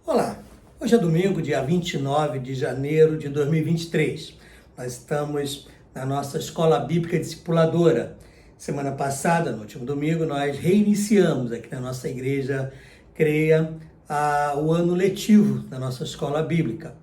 Olá, hoje é domingo, dia 29 de janeiro de 2023. Nós estamos na nossa Escola Bíblica Discipuladora. Semana passada, no último domingo, nós reiniciamos aqui na nossa igreja CREA o ano letivo da nossa Escola Bíblica.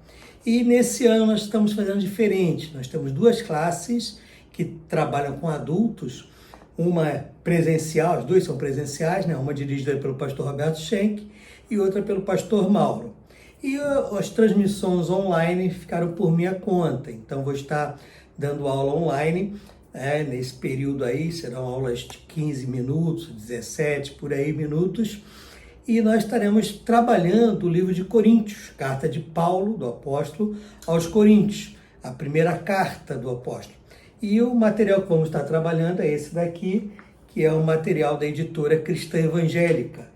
E nesse ano nós estamos fazendo diferente. Nós temos duas classes que trabalham com adultos. Uma é presencial, as duas são presenciais, né? Uma dirigida pelo pastor Roberto Schenck e outra pelo pastor Mauro. E as transmissões online ficaram por minha conta, então vou estar dando aula online, nesse período aí, serão aulas de 15 minutos, 17, por aí minutos, e nós estaremos trabalhando o livro de Coríntios, carta de Paulo, do apóstolo, aos Coríntios, a primeira carta do apóstolo. E o material que vamos estar trabalhando é esse daqui, que é o material da editora Cristã Evangélica.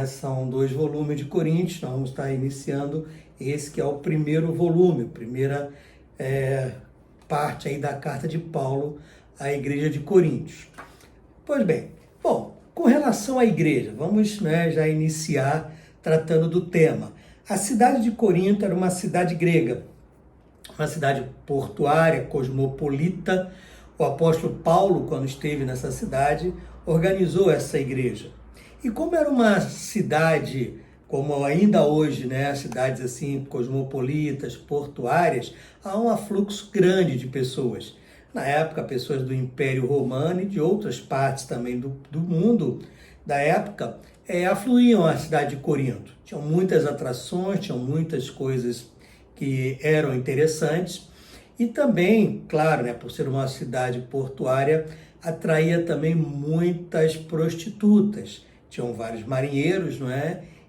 São 2 volumes de Coríntios, nós vamos estar iniciando esse que é o primeiro volume, a primeira parte aí da carta de Paulo à igreja de Coríntios. Pois bem, com relação à igreja, vamos já iniciar tratando do tema. A cidade de Corinto era uma cidade grega, uma cidade portuária, cosmopolita. O apóstolo Paulo, quando esteve nessa cidade, organizou essa igreja. E como era uma cidade, como ainda hoje, cidades assim cosmopolitas, portuárias, há um afluxo grande de pessoas. Na época, pessoas do Império Romano e de outras partes também do mundo da época afluíam à cidade de Corinto. Tinham muitas atrações, tinham muitas coisas que eram interessantes e também, claro, por ser uma cidade portuária, atraía também muitas prostitutas. Tinham vários marinheiros,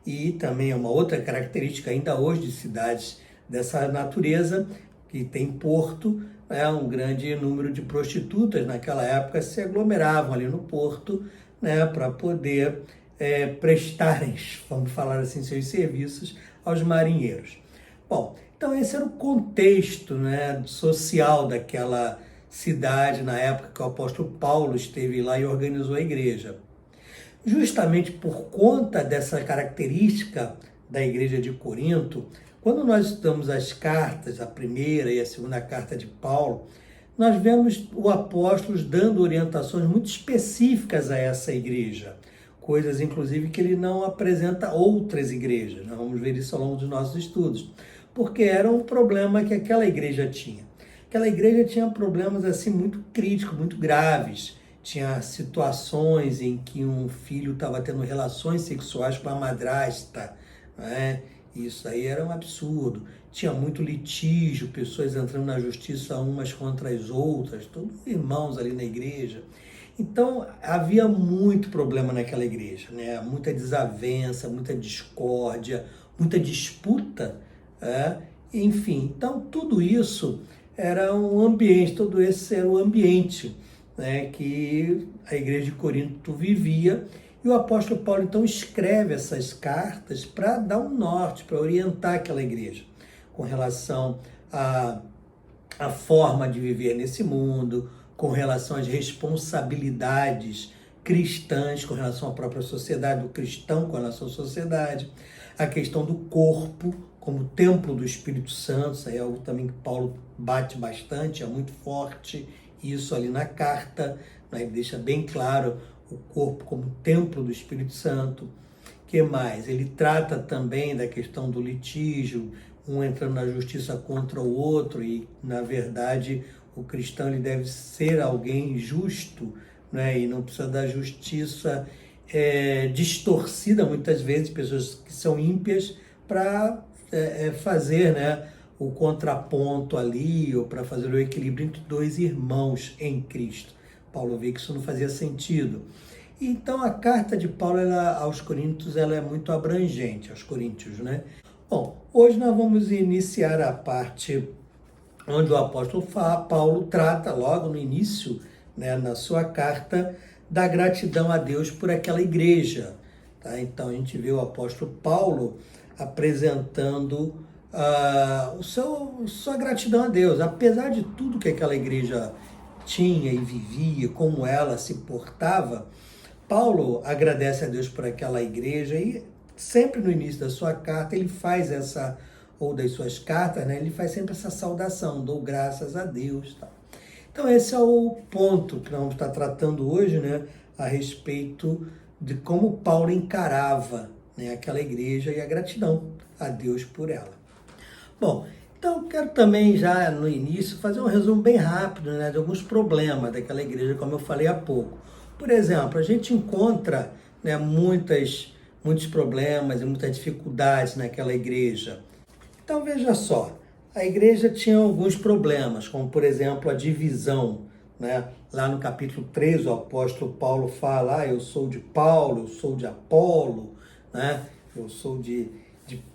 E também é uma outra característica ainda hoje de cidades dessa natureza, que tem porto, um grande número de prostitutas naquela época se aglomeravam ali no porto, para poder prestarem, vamos falar assim, seus serviços aos marinheiros. Então esse era o contexto, social daquela cidade na época que o apóstolo Paulo esteve lá e organizou a igreja. Justamente por conta dessa característica da igreja de Corinto, quando nós estudamos as cartas, a primeira e a segunda carta de Paulo, nós vemos o apóstolo dando orientações muito específicas a essa igreja, coisas inclusive que ele não apresenta a outras igrejas. Nós vamos ver isso ao longo dos nossos estudos, porque era um problema que aquela igreja tinha. Aquela igreja tinha problemas assim muito críticos, muito graves. Tinha situações em que um filho estava tendo relações sexuais com a madrasta, Isso aí era um absurdo. Tinha muito litígio, pessoas entrando na justiça umas contra as outras, todos irmãos ali na igreja. Então, havia muito problema naquela igreja, Muita desavença, muita discórdia, muita disputa, Enfim, então tudo isso era um ambiente, todo esse era o ambiente que a igreja de Corinto vivia, e o apóstolo Paulo então escreve essas cartas para dar um norte, para orientar aquela igreja com relação à forma de viver nesse mundo, com relação às responsabilidades cristãs, com relação à própria sociedade, do cristão com relação à sociedade, a questão do corpo como templo do Espírito Santo. Isso aí é algo também que Paulo bate bastante, é muito forte isso ali na carta, Ele deixa bem claro o corpo como templo do Espírito Santo. O que mais? Ele trata também da questão do litígio, um entrando na justiça contra o outro, e na verdade o cristão ele deve ser alguém justo, E não precisa da justiça distorcida muitas vezes, pessoas que são ímpias, para fazer, o contraponto ali, ou para fazer o equilíbrio entre 2 irmãos em Cristo. Paulo vê que isso não fazia sentido. Então a carta de Paulo aos Coríntios ela é muito abrangente, aos Coríntios, hoje nós vamos iniciar a parte onde o apóstolo Paulo trata logo no início, na sua carta, da gratidão a Deus por aquela igreja. Então a gente vê o apóstolo Paulo apresentando sua gratidão a Deus, apesar de tudo que aquela igreja tinha e vivia, como ela se portava. Paulo agradece a Deus por aquela igreja e sempre no início da sua carta, ele faz essa, ou das suas cartas, né? Ele faz sempre essa saudação, dou graças a Deus. Tá? Então esse é o ponto que nós vamos estar tratando hoje, né? A respeito de como Paulo encarava, né, aquela igreja e a gratidão a Deus por ela. Bom, então eu quero também já no início fazer um resumo bem rápido, né, de alguns problemas daquela igreja, como eu falei há pouco. Por exemplo, a gente encontra, né, muitos problemas e muitas dificuldades naquela igreja. Então veja só, a igreja tinha alguns problemas, como por exemplo a divisão, né? Lá no capítulo 3, o apóstolo Paulo fala, eu sou de Paulo, eu sou de Apolo, né? Eu sou de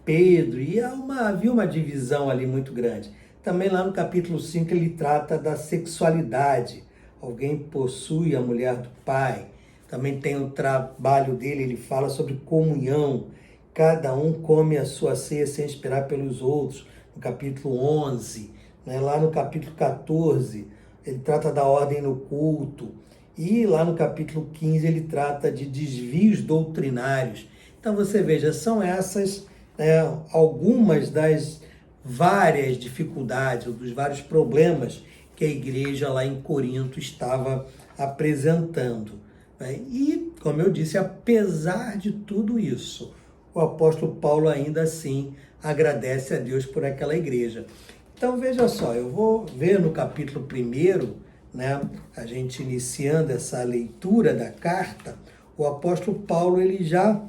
Pedro, e havia uma divisão ali muito grande. Também lá no capítulo 5 ele trata da sexualidade, alguém possui a mulher do pai. Também tem o trabalho dele, ele fala sobre comunhão, cada um come a sua ceia sem esperar pelos outros, no capítulo 11, né? Lá no capítulo 14, ele trata da ordem no culto, e lá no capítulo 15 ele trata de desvios doutrinários. Então você veja, são essas, né, algumas das várias dificuldades, dos vários problemas que a igreja lá em Corinto estava apresentando. Né? E, como eu disse, apesar de tudo isso, o apóstolo Paulo ainda assim agradece a Deus por aquela igreja. Então veja só, eu vou ver no capítulo 1, né, a gente iniciando essa leitura da carta, o apóstolo Paulo ele já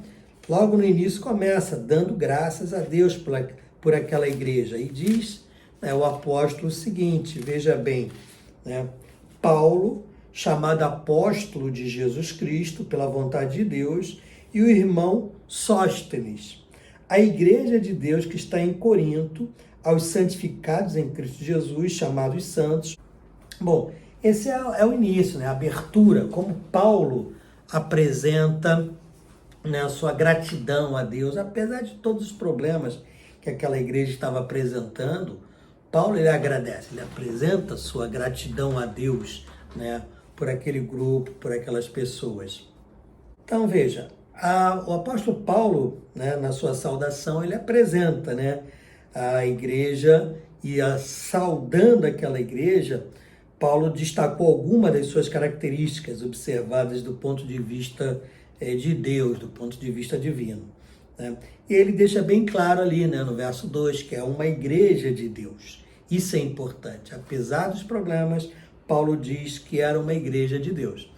logo no início começa dando graças a Deus por aquela igreja e diz, né, o apóstolo o seguinte, veja bem, né, Paulo, chamado apóstolo de Jesus Cristo pela vontade de Deus, e o irmão Sóstenes, a igreja de Deus que está em Corinto, aos santificados em Cristo Jesus, chamados santos. Bom, esse é o início, né? A abertura, como Paulo apresenta, né, a sua gratidão a Deus, apesar de todos os problemas que aquela igreja estava apresentando. Paulo ele agradece, ele apresenta sua gratidão a Deus, né, por aquele grupo, por aquelas pessoas. Então veja, o apóstolo Paulo, né, na sua saudação, ele apresenta, né, a igreja e saudando aquela igreja, Paulo destacou algumas das suas características observadas do ponto de vista de Deus, do ponto de vista divino. Né? E ele deixa bem claro ali, né, no verso 2, que é uma igreja de Deus. Isso é importante. Apesar dos problemas, Paulo diz que era uma igreja de Deus.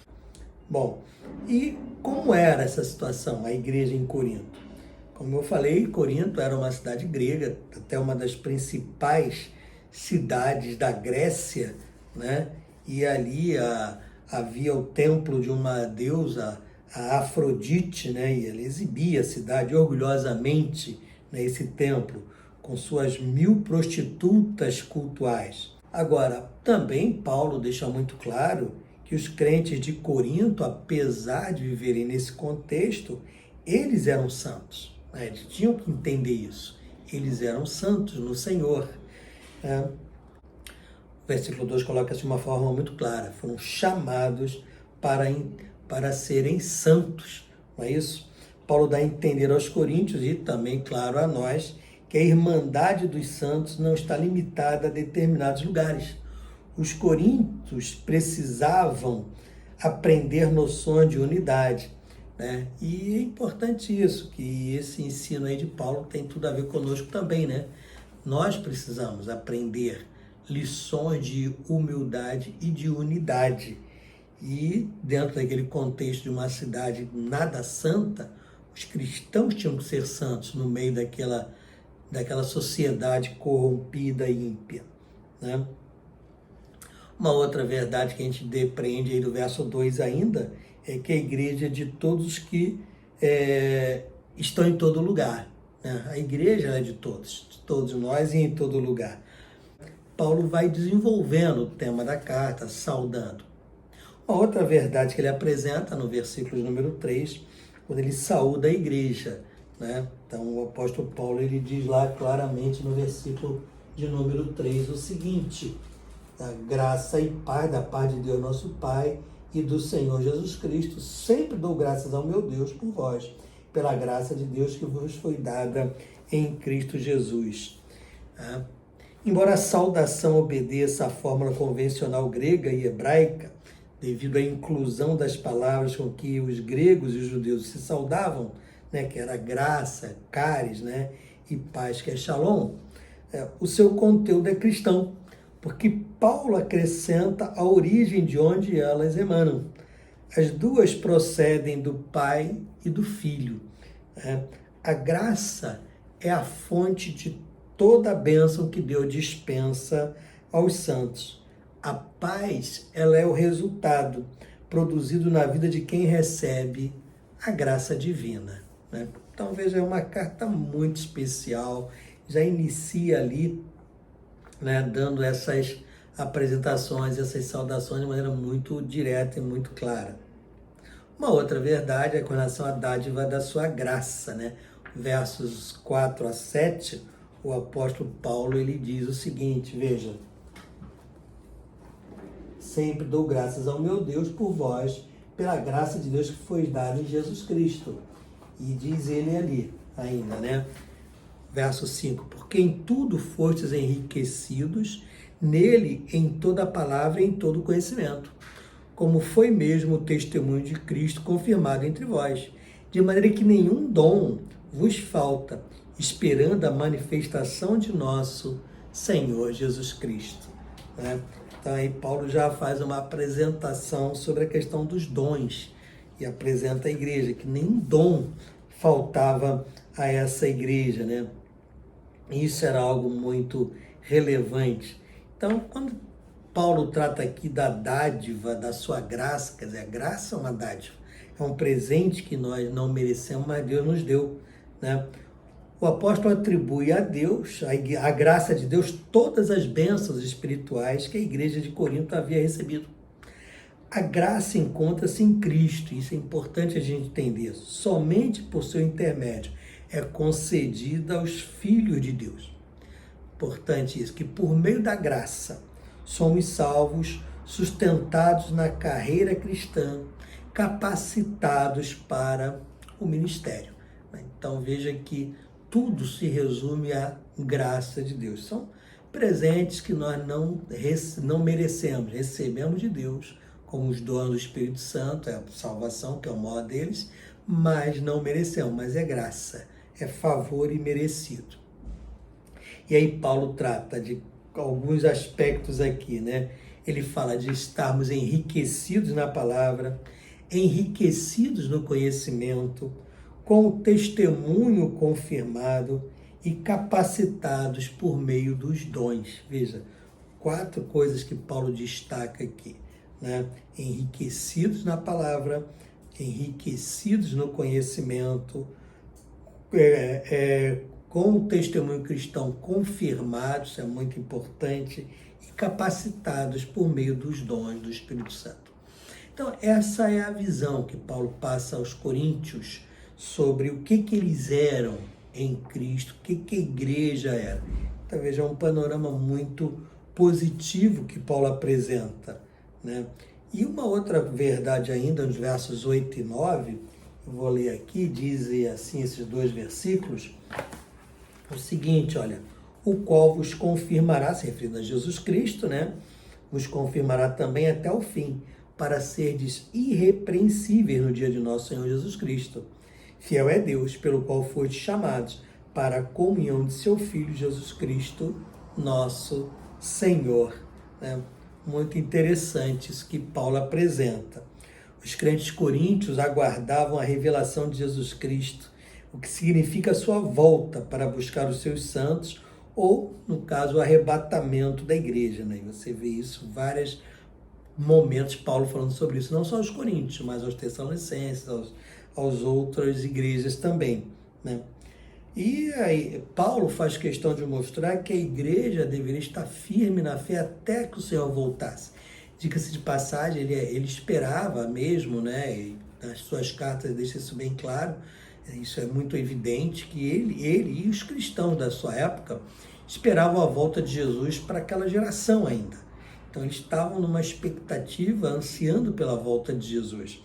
Bom, e como era essa situação, a igreja em Corinto? Como eu falei, Corinto era uma cidade grega, até uma das principais cidades da Grécia, né? E ali havia o templo de uma deusa, a Afrodite, né? E ela exibia a cidade orgulhosamente nesse templo, com suas 1000 prostitutas cultuais. Agora, também Paulo deixa muito claro que os crentes de Corinto, apesar de viverem nesse contexto, eles eram santos. Eles tinham que entender isso. Eles eram santos no Senhor. O versículo 2 coloca-se de uma forma muito clara. Foram chamados para serem santos. Não é isso? Paulo dá a entender aos coríntios e também, claro, a nós, que a irmandade dos santos não está limitada a determinados lugares. Os coríntios precisavam aprender noções de unidade. Né? E é importante isso, que esse ensino aí de Paulo tem tudo a ver conosco também, né? Nós precisamos aprender lições de humildade e de unidade. E dentro daquele contexto de uma cidade nada santa, os cristãos tinham que ser santos no meio daquela sociedade corrompida e ímpia, né? Uma outra verdade que a gente depreende aí do verso 2 ainda é que a igreja é de todos que estão em todo lugar. Né? A igreja é de todos nós e em todo lugar. Paulo vai desenvolvendo o tema da carta, saudando. Uma outra verdade que ele apresenta no versículo número 3, quando ele saúda a igreja. Né? Então o apóstolo Paulo ele diz lá claramente no versículo de número 3 o seguinte: a graça e paz da paz de Deus nosso Pai e do Senhor Jesus Cristo, sempre dou graças ao meu Deus por vós, pela graça de Deus que vos foi dada em Cristo Jesus. Embora a saudação obedeça à fórmula convencional grega e hebraica, devido à inclusão das palavras com que os gregos e os judeus se saudavam, né, que era graça, caris, né, e paz, que é shalom, o seu conteúdo é cristão, porque Paulo acrescenta a origem de onde elas emanam. As duas procedem do Pai e do Filho. A graça é a fonte de toda a bênção que Deus dispensa aos santos. A paz, ela é o resultado produzido na vida de quem recebe a graça divina. Então, veja, é uma carta muito especial, já inicia ali, dando essas apresentações, essas saudações de maneira muito direta e muito clara. Uma outra verdade é com relação à dádiva da sua graça, Versos 4 a 7, o apóstolo Paulo, ele diz o seguinte, veja: sempre dou graças ao meu Deus por vós, pela graça de Deus que foi dada em Jesus Cristo. E diz ele ali ainda, Verso 5, porque em tudo fostes enriquecidos, nele em toda a palavra e em todo o conhecimento, como foi mesmo o testemunho de Cristo confirmado entre vós, de maneira que nenhum dom vos falta, esperando a manifestação de nosso Senhor Jesus Cristo. Então aí Paulo já faz uma apresentação sobre a questão dos dons e apresenta a igreja, que nenhum dom faltava a essa igreja, Isso era algo muito relevante. Então, quando Paulo trata aqui da dádiva, da sua graça, quer dizer, a graça é uma dádiva, é um presente que nós não merecemos, mas Deus nos deu, O apóstolo atribui a Deus, a graça de Deus, todas as bênçãos espirituais que a igreja de Corinto havia recebido. A graça encontra-se em Cristo, isso é importante a gente entender. Somente por seu intermédio é concedida aos filhos de Deus. Importante isso, que por meio da graça somos salvos, sustentados na carreira cristã, capacitados para o ministério. Então veja que tudo se resume à graça de Deus. São presentes que nós não merecemos, recebemos de Deus, como os dons do Espírito Santo, é a salvação, que é o maior deles, mas não merecemos, mas é graça, é favor imerecido. E aí Paulo trata de alguns aspectos aqui, Ele fala de estarmos enriquecidos na palavra, enriquecidos no conhecimento, com o testemunho confirmado e capacitados por meio dos dons. Veja, 4 coisas que Paulo destaca aqui, Enriquecidos na palavra, enriquecidos no conhecimento, com o testemunho cristão confirmado, isso é muito importante, e capacitados por meio dos dons do Espírito Santo. Então, essa é a visão que Paulo passa aos coríntios sobre o que eles eram em Cristo, o que a igreja era. Então, veja, é um panorama muito positivo que Paulo apresenta, E uma outra verdade ainda, nos versos 8 e 9, eu vou ler aqui, dizem assim esses 2 versículos, o seguinte, olha: o qual vos confirmará, se referindo a Jesus Cristo, vos confirmará também até o fim, para serdes irrepreensíveis no dia de nosso Senhor Jesus Cristo. Fiel é Deus, pelo qual fostes chamados para a comunhão de seu Filho Jesus Cristo, nosso Senhor. Muito interessante isso que Paulo apresenta. Os crentes coríntios aguardavam a revelação de Jesus Cristo, o que significa a sua volta para buscar os seus santos, ou, no caso, o arrebatamento da igreja. E você vê isso em vários momentos, Paulo falando sobre isso, não só aos coríntios, mas aos tessalonicenses, aos outras igrejas também. E aí, Paulo faz questão de mostrar que a igreja deveria estar firme na fé até que o Senhor voltasse. Diga-se de passagem, ele esperava mesmo, e nas suas cartas deixa isso bem claro, isso é muito evidente, que ele e os cristãos da sua época esperavam a volta de Jesus para aquela geração ainda. Então eles estavam numa expectativa, ansiando pela volta de Jesus.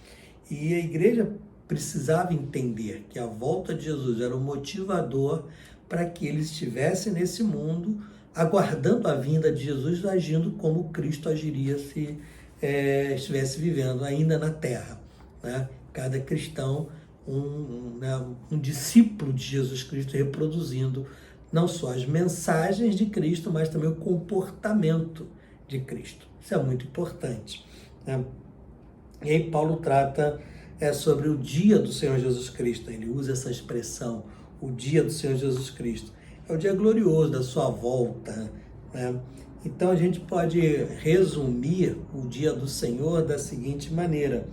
E a igreja precisava entender que a volta de Jesus era o motivador para que ele estivesse nesse mundo, aguardando a vinda de Jesus, agindo como Cristo agiria se estivesse vivendo ainda na terra, né? Cada cristão, um discípulo de Jesus Cristo, reproduzindo não só as mensagens de Cristo, mas também o comportamento de Cristo. Isso é muito importante, né? E aí Paulo trata sobre o dia do Senhor Jesus Cristo. Ele usa essa expressão, o dia do Senhor Jesus Cristo. É o dia glorioso da sua volta, né? Então a gente pode resumir o dia do Senhor da seguinte maneira: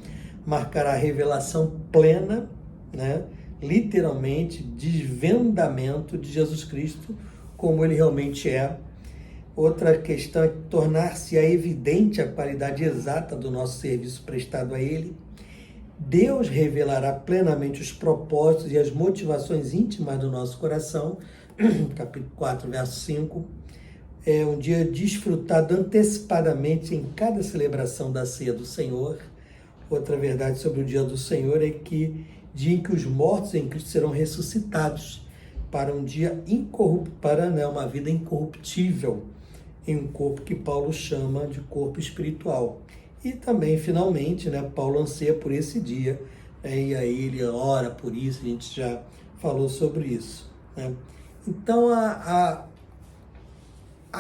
marcará a revelação plena, né? Literalmente, desvendamento de Jesus Cristo como ele realmente é. Outra questão é tornar-se evidente a qualidade exata do nosso serviço prestado a ele. Deus revelará plenamente os propósitos e as motivações íntimas do nosso coração. Capítulo 4, verso 5. É um dia desfrutado antecipadamente em cada celebração da ceia do Senhor. Outra verdade sobre o dia do Senhor é que dia em que os mortos em Cristo serão ressuscitados para um dia incorruptível, para uma vida incorruptível, em um corpo que Paulo chama de corpo espiritual. E também, finalmente, Paulo anseia por esse dia, e aí ele ora por isso, a gente já falou sobre isso, né? Então, a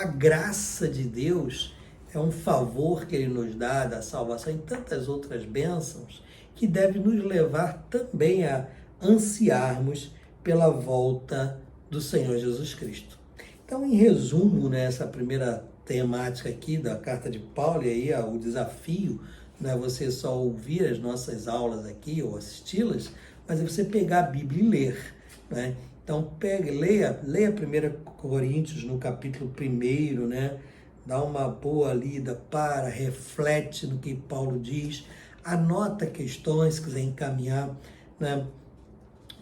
graça de Deus é um favor que ele nos dá da salvação e tantas outras bênçãos que deve nos levar também a ansiarmos pela volta do Senhor Jesus Cristo. Então, em resumo, essa primeira temática aqui da carta de Paulo, e aí o desafio não é você só ouvir as nossas aulas aqui ou assisti-las, mas é você pegar a Bíblia e ler, né? Então, leia 1 Coríntios no capítulo 1, né? Dá uma boa lida, reflete no que Paulo diz, anota questões, se quiser encaminhar, né?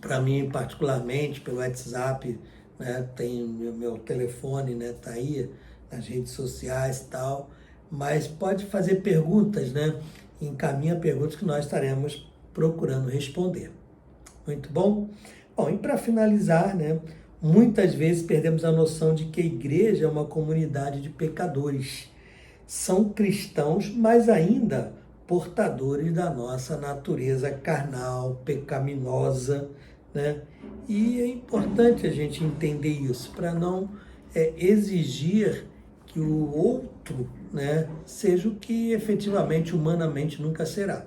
Para mim, particularmente, pelo WhatsApp, né? Tem meu telefone, né? Tá aí nas redes sociais e tal, mas pode fazer perguntas, né? Encaminha perguntas que nós estaremos procurando responder. Muito bom? Bom, e para finalizar, né? Muitas vezes perdemos a noção de que a igreja é uma comunidade de pecadores. São cristãos, mas ainda portadores da nossa natureza carnal, pecaminosa, né? E é importante a gente entender isso, para não exigir que o outro, né, seja o que efetivamente, humanamente, nunca será,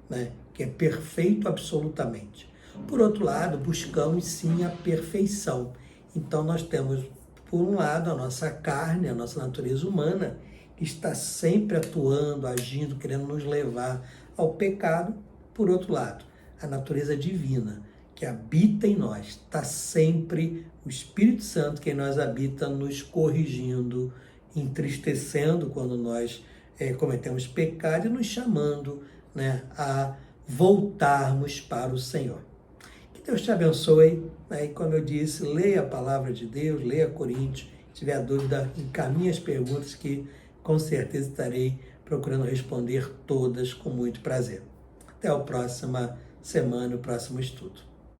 né? Que é perfeito absolutamente. Por outro lado, buscamos sim a perfeição. Então nós temos, por um lado, a nossa carne, a nossa natureza humana, que está sempre atuando, agindo, querendo nos levar ao pecado. Por outro lado, a natureza divina, que habita em nós, está sempre o Espírito Santo que em nós habita, nos corrigindo, entristecendo quando nós cometemos pecado e nos chamando, né, a voltarmos para o Senhor. Que Deus te abençoe, né? E como eu disse, leia a palavra de Deus, leia Coríntios. Se tiver dúvida, encaminhe as perguntas que com certeza estarei procurando responder todas com muito prazer. Até a próxima semana, o próximo estudo.